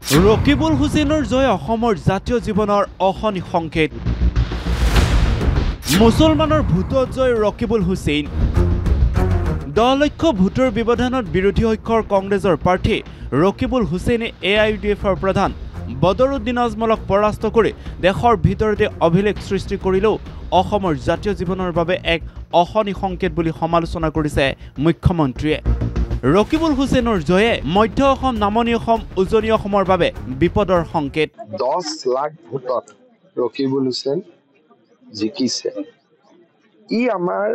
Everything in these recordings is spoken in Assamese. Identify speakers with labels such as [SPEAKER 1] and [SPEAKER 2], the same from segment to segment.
[SPEAKER 1] ৰকিবুল হুছেইনৰ জয় অসমৰ জাতীয় জীৱনৰ অশনি সংকেত। মুছলমানৰ ভোটত জয় ৰকিবুল হুছেইন। 10 লক্ষ ভোটৰ ব্যৱধানত বিৰোধী ঐক্যৰ কংগ্ৰেছৰ প্ৰাৰ্থী ৰকিবুল হুছেইনে AIUDFৰ প্ৰধান বদৰুদ্দিন আজমলক পৰাস্ত কৰি দেশৰ ভিতৰতে অভিলেখ সৃষ্টি কৰিলেও অসমৰ জাতীয় জীৱনৰ বাবে এক অশনি সংকেত বুলি সমালোচনা কৰিছে মুখ্যমন্ত্ৰীয়ে। ৰকিবুল হুছেইনৰ জয়ে মধ্য অসম, নামনি অসম, উজনি অসমৰ বাবে বিপদৰ সংকেত।
[SPEAKER 2] 10 লাখ ভোটত ৰকিবুল হুছেইন জিকিছে। ই আমাৰ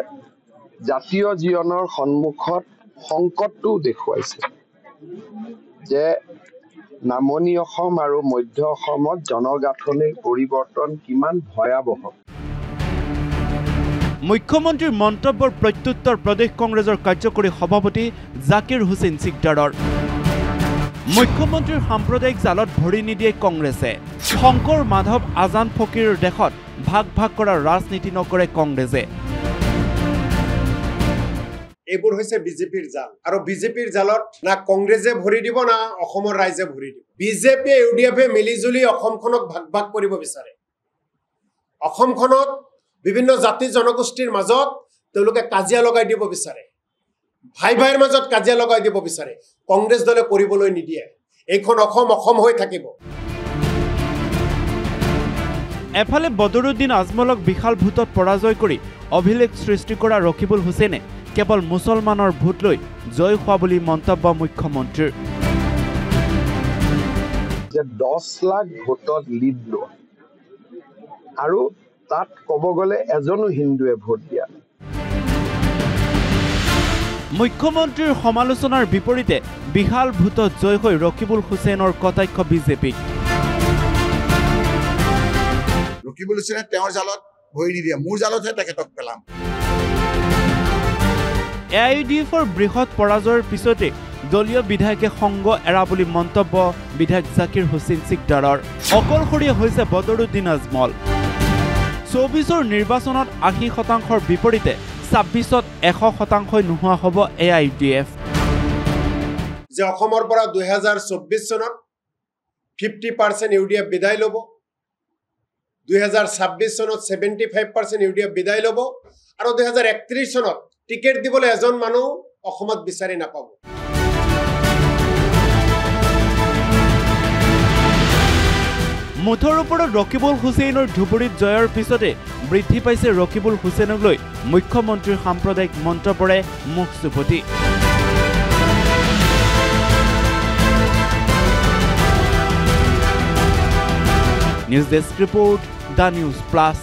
[SPEAKER 2] জাতীয় জীৱনৰ সন্মুখত সংকটটো দেখুৱাইছে যে নামনি অসম আৰু মধ্য অসমত জনগাঁথনিৰ পৰিৱৰ্তন কিমান ভয়াৱহ।
[SPEAKER 1] মুখ্যমন্ত্ৰীৰ মন্তব্যৰ প্ৰত্যুত্তৰ প্ৰদেশ কংগ্ৰেছৰ কাৰ্যকৰী সভাপতি জাকিৰ হুছেইন সিকদাৰৰ। মুখ্যমন্ত্ৰীৰ সাম্প্ৰদায়িক জালত ভৰি নিদিয়ে কংগ্ৰেছে। শংকৰ মাধৱ আজান ফকীৰৰ দেশত ভাগ ভাগ কৰাৰ ৰাজনীতি নকৰে কংগ্ৰেছে।
[SPEAKER 3] এইবোৰ হৈছে বিজেপিৰ জাল, আৰু বিজেপিৰ জালত না কংগ্ৰেছে ভৰি দিব না অসমৰ ৰাইজে ভৰি দিব। বিজেপি ইউডিএফে মিলিজুলি অসমখনক ভাগ ভাগ কৰিব বিচাৰে। অসমখনত বিভিন্ন জাতি জনগোষ্ঠীৰ মাজত তেওঁলোকে কাজিয়া লগাই দিব বিচাৰে, ভাই ভাইৰ মাজত কাজিয়া লগাই দিব বিচাৰে। কংগ্ৰেছ দলে কৰিবলৈ নিদিয়ে। এইখন অসম অসম হৈ থাকিব।
[SPEAKER 1] এফালে বদৰুদ্দিন আজমলক বিশাল ভোটত পৰাজয় কৰি অভিলেখ সৃষ্টি কৰা ৰকিবুল হুছেইনে কেৱল মুছলমানৰ ভোট লৈ জয় হোৱা বুলি মন্তব্য মুখ্যমন্ত্ৰীৰ।
[SPEAKER 2] যে 10 লাখ ভোটত লিড লোৱা আৰু তাত ক'ব গ'লে এজনো হিন্দুৱে ভোট দিয়া।
[SPEAKER 1] মুখ্যমন্ত্ৰীৰ সমালোচনাৰ বিপৰীতে বিশাল ভোটত জয় হৈ ৰকিবুল হুছেইনৰ কটাক্ষ বিজেপিক।
[SPEAKER 4] ৰকিবুল হুছেইনে তেওঁৰ জালত ভৰি নিদিয়ে, মোৰ জালতহে তেখেতক পেলাম।
[SPEAKER 1] AIUDFৰ বৃহৎ পৰাজয়ৰ পিছতে দলীয় বিধায়কে সংগ এৰা বুলি মন্তব্য বিধায়ক জাকিৰ হুছেইন সিকদাৰৰ। অকলশৰীয়া হৈছে বদৰুদ্দিন আজমল। 24ৰ নিৰ্বাচনত 80% বিপৰীতে 26ত 100% নোহোৱা হ'ব AIUDF।
[SPEAKER 3] যে অসমৰ পৰা 2024 চনত 50% UDF বিদায় ল'ব, 2026 চনত 75% UDF বিদায় ল'ব, আৰু 2031 চনত টিকেট দিবলৈ এজন মানুহ অসমত বিচাৰি নাপাব।
[SPEAKER 1] মুঠৰ ওপৰত ৰকিবুল হুছেইনৰ ধুবুৰীত জয়ৰ পিছতে বৃদ্ধি পাইছে ৰকিবুল হুছেইনক লৈ মুখ্যমন্ত্ৰীৰ সাম্প্ৰদায়িক মন্তব্যৰে মুখ চুপতি। News desk report, the news plus.